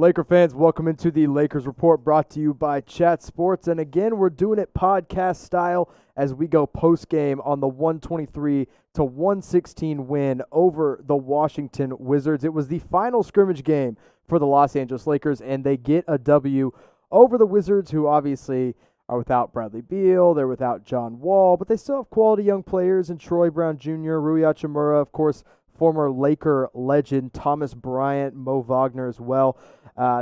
Laker fans, welcome into the Lakers Report brought to you by Chat Sports. And again, we're doing it podcast style as we go post-game on the 123-116 win over the Washington Wizards. It was the final scrimmage game for the Los Angeles Lakers, and they get a W over the Wizards, who obviously are without Bradley Beal, they're without John Wall, but they still have quality young players in Troy Brown Jr., Rui Hachimura, of course, former Laker legend Thomas Bryant, Mo Wagner as well.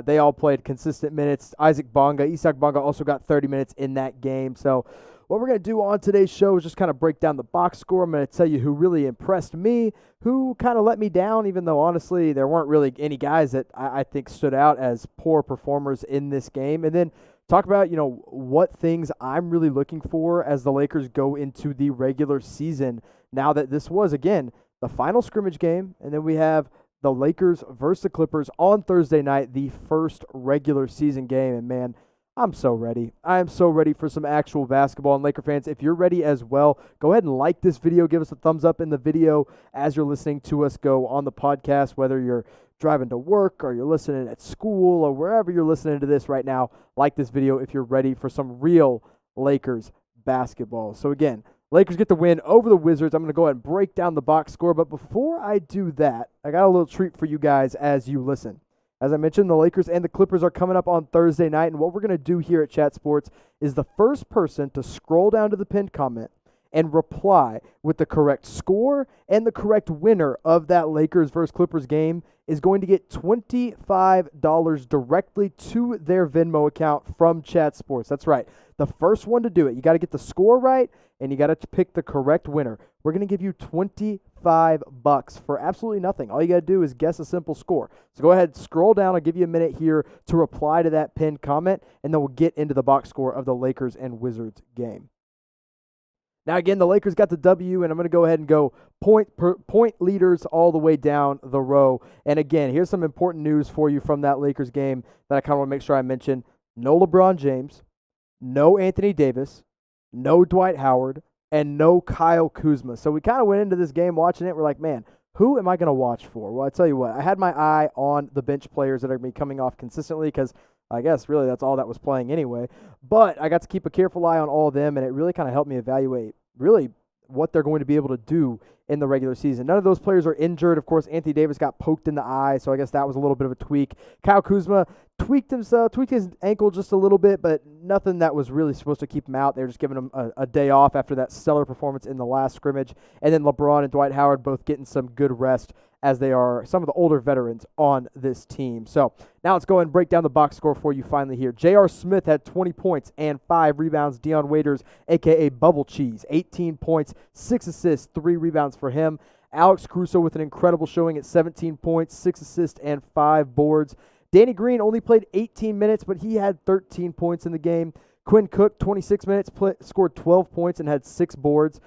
They all played consistent minutes. Isak Bonga also got 30 minutes in that game. So what we're going to do on today's show is just kind of break down the box score. I'm going to tell you who really impressed me, who kind of let me down, even though honestly there weren't really any guys that I think stood out as poor performers in this game. And then talk about, what things I'm really looking for as the Lakers go into the regular season now that this was, again, the final scrimmage game, and then we have the Lakers versus the Clippers on Thursday night, the first regular season game. And man, I'm so ready. I am so ready for some actual basketball. And Laker fans, if you're ready as well, go ahead and like this video. Give us a thumbs up in the video as you're listening to us go on the podcast, whether you're driving to work or you're listening at school or wherever you're listening to this right now. Like this video if you're ready for some real Lakers basketball. So again, Lakers get the win over the Wizards. I'm going to go ahead and break down the box score. But before I do that, I got a little treat for you guys as you listen. As I mentioned, the Lakers and the Clippers are coming up on Thursday night. And what we're going to do here at Chat Sports is the first person to scroll down to the pinned comment and reply with the correct score and the correct winner of that Lakers versus Clippers game is going to get $25 directly to their Venmo account from Chat Sports. That's right. The first one to do it. You got to get the score right, and you got to pick the correct winner. We're going to give you $25 for absolutely nothing. All you got to do is guess a simple score. So go ahead, scroll down. I'll give you a minute here to reply to that pinned comment, and then we'll get into the box score of the Lakers and Wizards game. Now, again, the Lakers got the W, and I'm going to go ahead and go point leaders all the way down the row. And again, here's some important news for you from that Lakers game that I kind of want to make sure I mention. No LeBron James, no Anthony Davis, no Dwight Howard, and no Kyle Kuzma. So we kind of went into this game watching it. We're like, man, who am I going to watch for? Well, I tell you what, I had my eye on the bench players that are going to be coming off consistently because I guess really that's all that was playing anyway. But I got to keep a careful eye on all of them, and it really kind of helped me evaluate really what they're going to be able to do in the regular season. None of those players are injured. Of course, Anthony Davis got poked in the eye, so I guess that was a little bit of a tweak. Kyle Kuzma tweaked his ankle just a little bit, but nothing that was really supposed to keep him out. They were just giving him a day off after that stellar performance in the last scrimmage. And then LeBron and Dwight Howard both getting some good rest as they are some of the older veterans on this team. So now let's go ahead and break down the box score for you finally here. J.R. Smith had 20 points and 5 rebounds. Dion Waiters, a.k.a. Bubble Cheese, 18 points, 6 assists, 3 rebounds for him. Alex Caruso with an incredible showing at 17 points, 6 assists, and 5 boards. Danny Green only played 18 minutes, but he had 13 points in the game. Quinn Cook, 26 minutes, scored 12 points and had 6 boards.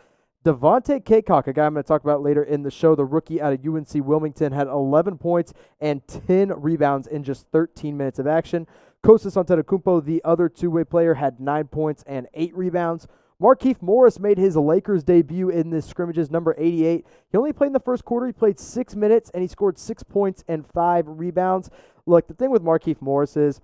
Devontae Cacok, a guy I'm going to talk about later in the show, the rookie out of UNC Wilmington, had 11 points and 10 rebounds in just 13 minutes of action. Kostas Antetokounmpo, the other two-way player, had 9 points and 8 rebounds. Markeith Morris made his Lakers debut in this scrimmages, number 88. He only played in the first quarter. He played 6 minutes, and he scored 6 points and 5 rebounds. Look, the thing with Markeith Morris is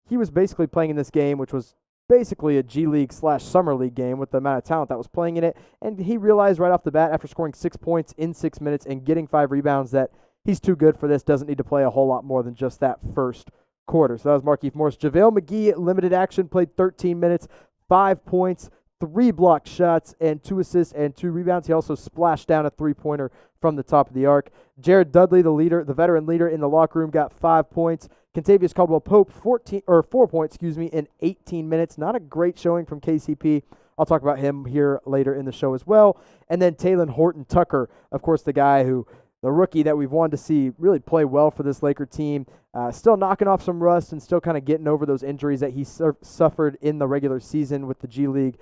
he was basically playing in this game, which was basically a G League / Summer League game with the amount of talent that was playing in it. And he realized right off the bat after scoring 6 points in 6 minutes and getting 5 rebounds that he's too good for this, doesn't need to play a whole lot more than just that first quarter. So that was Markeith Morris. JaVale McGee, limited action, played 13 minutes, 5 points, 3 blocked shots, and 2 assists and 2 rebounds. He also splashed down a three-pointer from the top of the arc. Jared Dudley, the veteran leader in the locker room, got 5 points. Kentavious Caldwell-Pope, 4 points, in 18 minutes. Not a great showing from KCP. I'll talk about him here later in the show as well. And then Taylon Horton Tucker, of course, the rookie that we've wanted to see really play well for this Laker team. Still knocking off some rust and still kind of getting over those injuries that he suffered in the regular season with the G League.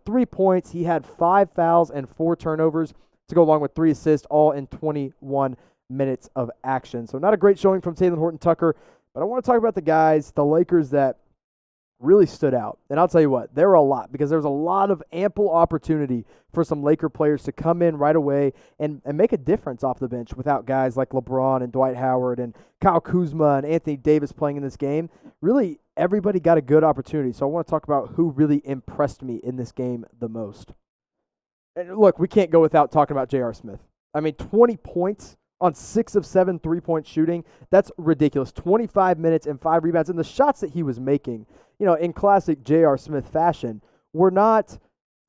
3 points. He had 5 fouls and 4 turnovers to go along with 3 assists, all in 21 minutes of action. So not a great showing from Taylon Horton Tucker, but I want to talk about the guys, the Lakers that really stood out. And I'll tell you what, there were a lot, because there was a lot of ample opportunity for some Laker players to come in right away and make a difference off the bench without guys like LeBron and Dwight Howard and Kuzma and Anthony Davis playing in this game. Really, everybody got a good opportunity. So I want to talk about who really impressed me in this game the most. And look, we can't go without talking about J.R. Smith. I mean, 20 points on 6 of 7 3-point shooting. That's ridiculous. 25 minutes and 5 rebounds. And the shots that he was making, in classic J.R. Smith fashion, were not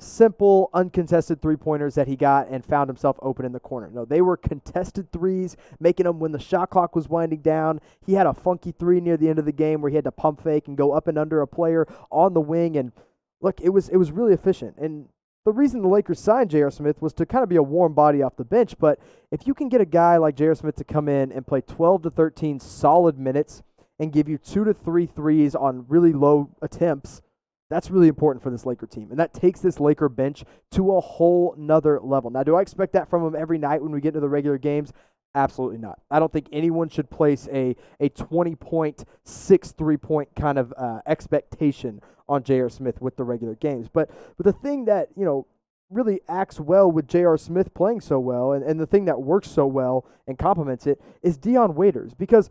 simple, uncontested three-pointers that he got and found himself open in the corner. No, they were contested threes, making them when the shot clock was winding down. He had a funky three near the end of the game where he had to pump fake and go up and under a player on the wing. And look, it was really efficient. And the reason the Lakers signed J.R. Smith was to kind of be a warm body off the bench. But if you can get a guy like J.R. Smith to come in and play 12 to 13 solid minutes and give you 2 to 3 threes on really low attempts, that's really important for this Laker team. And that takes this Laker bench to a whole nother level. Now, do I expect that from him every night when we get into the regular games? Absolutely not. I don't think anyone should place a 20-point, 6 3-point kind of expectation on J.R. Smith with the regular games. But the thing that, really acts well with J.R. Smith playing so well, and the thing that works so well and complements it, is Dion Waiters. Because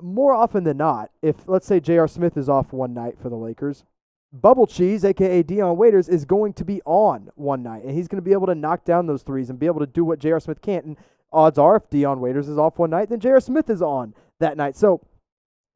more often than not, if, let's say, J.R. Smith is off one night for the Lakers, Bubble Cheese, a.k.a. Dion Waiters, is going to be on one night, and he's going to be able to knock down those threes and be able to do what J.R. Smith can't. And odds are, if Dion Waiters is off one night, then J.R. Smith is on that night. So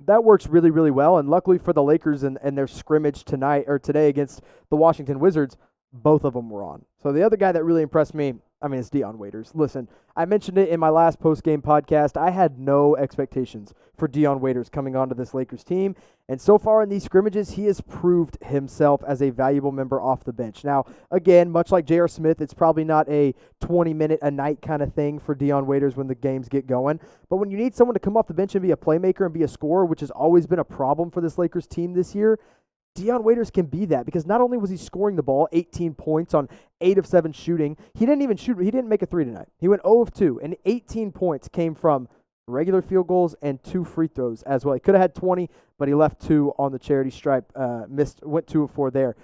that works really, really well. And luckily for the Lakers and their scrimmage today against the Washington Wizards, both of them were on. So the other guy that really impressed me, is Dion Waiters. Listen, I mentioned it in my last post-game podcast. I had no expectations for Dion Waiters coming onto this Lakers team. And so far in these scrimmages, he has proved himself as a valuable member off the bench. Now, again, much like J.R. Smith, it's probably not a 20-minute-a-night kind of thing for Dion Waiters when the games get going. But when you need someone to come off the bench and be a playmaker and be a scorer, which has always been a problem for this Lakers team this year, Dion Waiters can be that, because not only was he scoring the ball, 18 points on 8 of 7 shooting, he didn't even shoot. He didn't make a 3 tonight. He went 0 of 2, and 18 points came from regular field goals and 2 free throws as well. He could have had 20, but he left 2 on the charity stripe, went 2 of 4 there.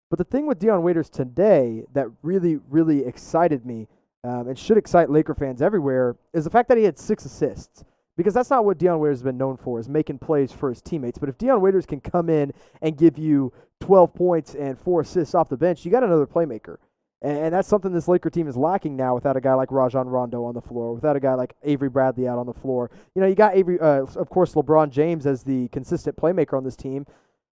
But the thing with Dion Waiters today that really, really excited me, and should excite Laker fans everywhere, is the fact that he had 6 assists. Because that's not what Dion Waiters has been known for, is making plays for his teammates. But if Dion Waiters can come in and give you 12 points and 4 assists off the bench, you got another playmaker. And that's something this Laker team is lacking now without a guy like Rajon Rondo on the floor, without a guy like Avery Bradley out on the floor. You got Avery, of course, LeBron James as the consistent playmaker on this team.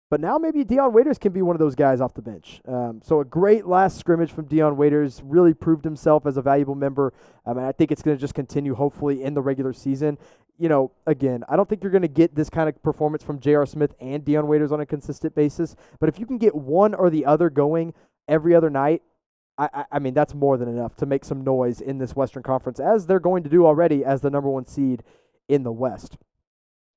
But now maybe Dion Waiters can be one of those guys off the bench. So a great last scrimmage from Dion Waiters, really proved himself as a valuable member. And I think it's going to just continue, hopefully, in the regular season. Again, I don't think you're going to get this kind of performance from J.R. Smith and Dion Waiters on a consistent basis. But if you can get one or the other going every other night, that's more than enough to make some noise in this Western Conference, as they're going to do already as the number 1 seed in the West.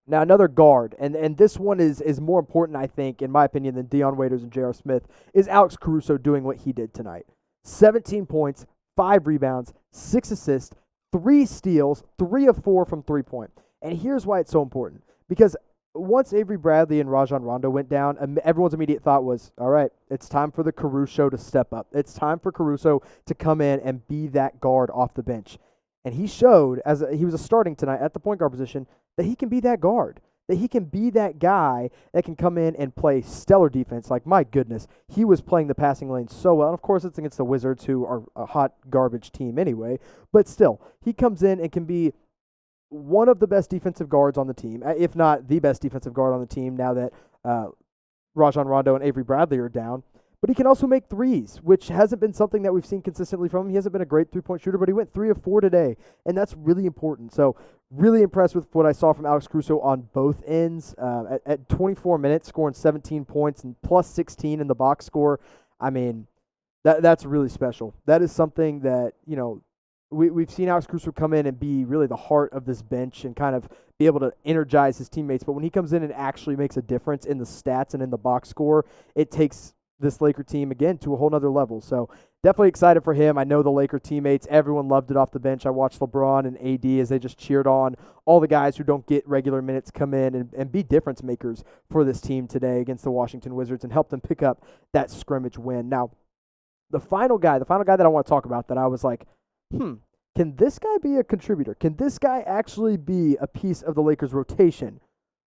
Now, another guard, and this one is more important, I think, in my opinion, than Dion Waiters and J.R. Smith, is Alex Caruso doing what he did tonight. 17 points, 5 rebounds, 6 assists, 3 steals, 3 of 4 from 3-point. And here's why it's so important. Because once Avery Bradley and Rajon Rondo went down, everyone's immediate thought was, all right, it's time for the Caruso to step up. It's time for Caruso to come in and be that guard off the bench. And he showed, he was starting tonight at the point guard position, that he can be that guard, that he can be that guy that can come in and play stellar defense. Like, my goodness, he was playing the passing lane so well. And, of course, it's against the Wizards, who are a hot garbage team anyway. But still, he comes in and can be one of the best defensive guards on the team, if not the best defensive guard on the team now that Rajon Rondo and Avery Bradley are down. But he can also make threes, which hasn't been something that we've seen consistently from him. He hasn't been a great 3-point shooter, but he went 3 of 4 today, and that's really important. So really impressed with what I saw from Alex Caruso on both ends. At 24 minutes, scoring 17 points and plus 16 in the box score. That's really special. That is something that, we've seen Alex Caruso come in and be really the heart of this bench and kind of be able to energize his teammates. But when he comes in and actually makes a difference in the stats and in the box score, it takes this Laker team again to a whole nother level. So definitely excited for him. I know the Laker teammates, everyone loved it off the bench. I watched LeBron and AD as they just cheered on all the guys who don't get regular minutes come in and be difference makers for this team today against the Washington Wizards and help them pick up that scrimmage win. Now, the final guy that I want to talk about that I was like, can this guy be a contributor? Can this guy actually be a piece of the Lakers rotation?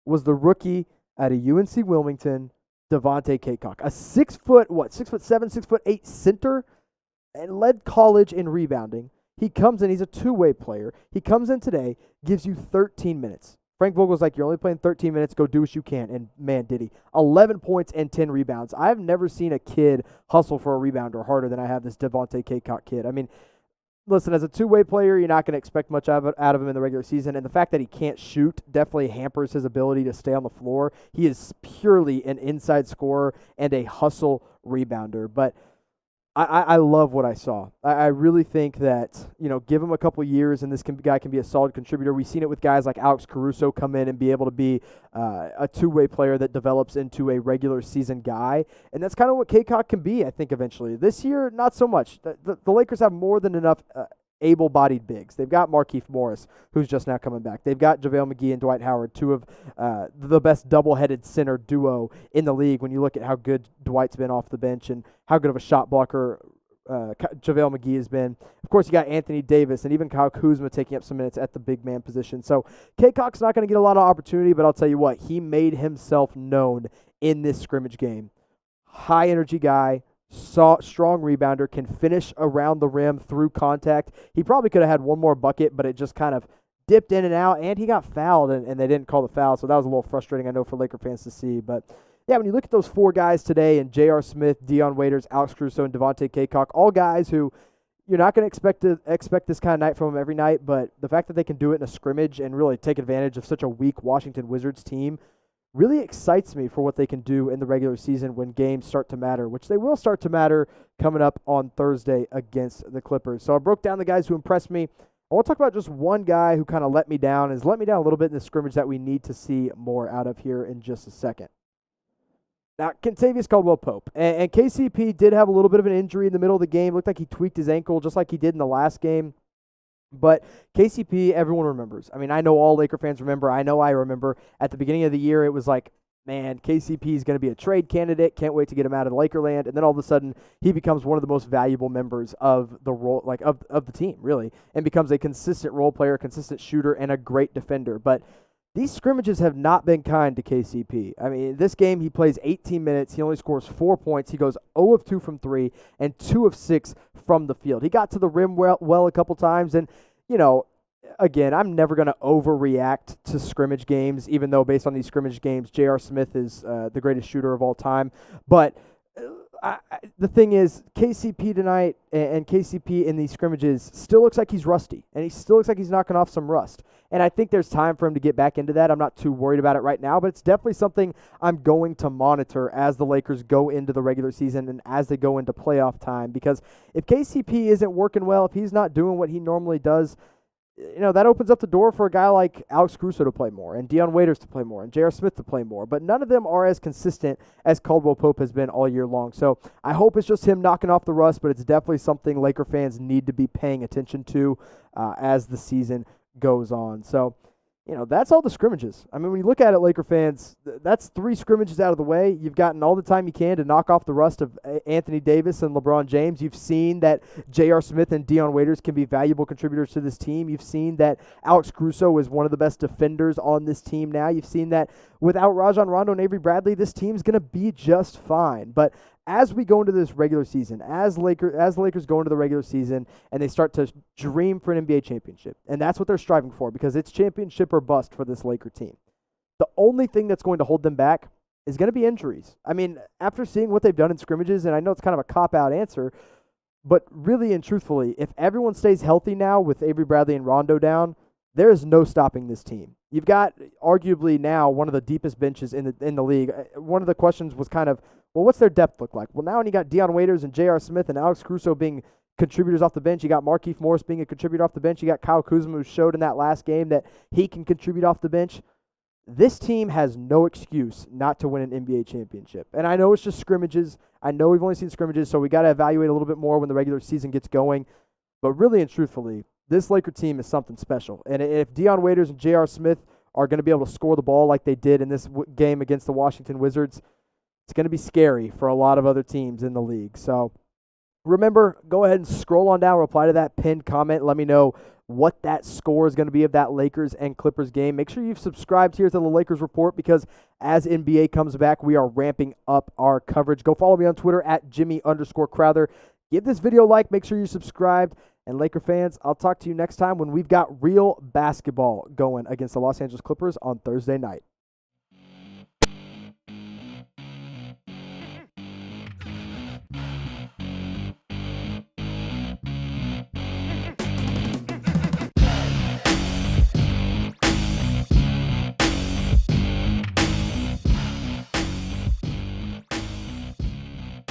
Was the rookie out of UNC Wilmington, Cacok, a 6'7", 6'8" center, and led college in rebounding. He comes in, he's a two-way player. He comes in today, gives you 13 minutes. Frank Vogel's like, you're only playing 13 minutes, go do what you can. And man, did he. 11 points and 10 rebounds. I've never seen a kid hustle for a rebounder harder than I have this Cacok kid. I mean, listen, as a two-way player, you're not going to expect much out of him in the regular season, and the fact that he can't shoot definitely hampers his ability to stay on the floor. He is purely an inside scorer and a hustle rebounder, but I love what I saw. I really think that, give him a couple years and this guy can be a solid contributor. We've seen it with guys like Alex Caruso come in and be able to be a two-way player that develops into a regular season guy, and that's kind of what Cacok can be, I think, eventually. This year, not so much. The Lakers have more than enough able-bodied bigs. They've got Markeith Morris, who's just now coming back. They've got JaVale McGee and Dwight Howard, two of the best double-headed center duo in the league when you look at how good Dwight's been off the bench and how good of a shot blocker JaVale McGee has been. Of course, you got Anthony Davis and even Kyle Kuzma taking up some minutes at the big man position. So Cacok's not going to get a lot of opportunity, but I'll tell you what, he made himself known in this scrimmage game. High-energy guy, strong rebounder, can finish around the rim through contact. He probably could have had one more bucket, but it just kind of dipped in and out, and he got fouled, and they didn't call the foul, so that was a little frustrating, I know, for Laker fans to see. But, yeah, when you look at those four guys today, and J.R. Smith, Dion Waiters, Alex Caruso, and Cacok, all guys who you're not going to expect this kind of night from them every night, but the fact that they can do it in a scrimmage and really take advantage of such a weak Washington Wizards team really excites me for what they can do in the regular season when games start to matter, which they will start to matter coming up on Thursday against the Clippers. So I broke down the guys who impressed me. I want to talk about just one guy who kind of let me down a little bit in the scrimmage that we need to see more out of here in just a second. Now, Kentavious Caldwell-Pope. And KCP did have a little bit of an injury in the middle of the game. Looked like he tweaked his ankle just like he did in the last game. But KCP, everyone remembers. I mean, I know all Laker fans remember. I know I remember. At the beginning of the year, it was like, man, KCP is going to be a trade candidate. Can't wait to get him out of Lakerland. And then all of a sudden, he becomes one of the most valuable members of the role, of the team, really, and becomes a consistent role player, consistent shooter, and a great defender. But these scrimmages have not been kind to KCP. I mean, this game, he plays 18 minutes. He only scores 4 points. He goes 0 of 2 from 3 and 2 of 6 from the field. He got to the rim well a couple times. And, again, I'm never going to overreact to scrimmage games, even though based on these scrimmage games, J.R. Smith is the greatest shooter of all time. But the thing is, KCP tonight and KCP in these scrimmages still looks like he's rusty, and he still looks like he's knocking off some rust. And I think there's time for him to get back into that. I'm not too worried about it right now, but it's definitely something I'm going to monitor as the Lakers go into the regular season and as they go into playoff time. Because if KCP isn't working well, if he's not doing what he normally does, that opens up the door for a guy like Alex Caruso to play more and Dion Waiters to play more and J.R. Smith to play more. But none of them are as consistent as Caldwell-Pope has been all year long. So I hope it's just him knocking off the rust, but it's definitely something Laker fans need to be paying attention to as the season goes on. So, that's all the scrimmages. I mean, when you look at it, Laker fans, that's 3 scrimmages out of the way. You've gotten all the time you can to knock off the rust of Anthony Davis and LeBron James. You've seen that J.R. Smith and Dion Waiters can be valuable contributors to this team. You've seen that Alex Caruso is one of the best defenders on this team now. You've seen that without Rajon, Rondo, and Avery Bradley, this team's going to be just fine. But as we go into this regular season, as the Lakers go into the regular season and they start to dream for an NBA championship, and that's what they're striving for because it's championship or bust for this Laker team. The only thing that's going to hold them back is going to be injuries. I mean, after seeing what they've done in scrimmages, and I know it's kind of a cop-out answer, but really and truthfully, if everyone stays healthy now with Avery Bradley and Rondo down, there is no stopping this team. You've got arguably now one of the deepest benches in the league. One of the questions was kind of, well, what's their depth look like? Well, now when you got Dion Waiters and J.R. Smith and Alex Caruso being contributors off the bench, you got Markeith Morris being a contributor off the bench, you got Kyle Kuzma who showed in that last game that he can contribute off the bench. this team has no excuse not to win an NBA championship. And I know it's just scrimmages. I know we've only seen scrimmages, so we got to evaluate a little bit more when the regular season gets going. But really and truthfully, this Laker team is something special. And if Dion Waiters and J.R. Smith are going to be able to score the ball like they did in this game against the Washington Wizards, it's going to be scary for a lot of other teams in the league. So remember, go ahead and scroll on down, reply to that pinned comment. Let me know what that score is going to be of that Lakers and Clippers game. Make sure you've subscribed here to the Lakers Report because as NBA comes back, we are ramping up our coverage. Go follow me on Twitter at Jimmy_Crowther. Give this video a like. Make sure you subscribed. And Laker fans, I'll talk to you next time when we've got real basketball going against the Los Angeles Clippers on Thursday night.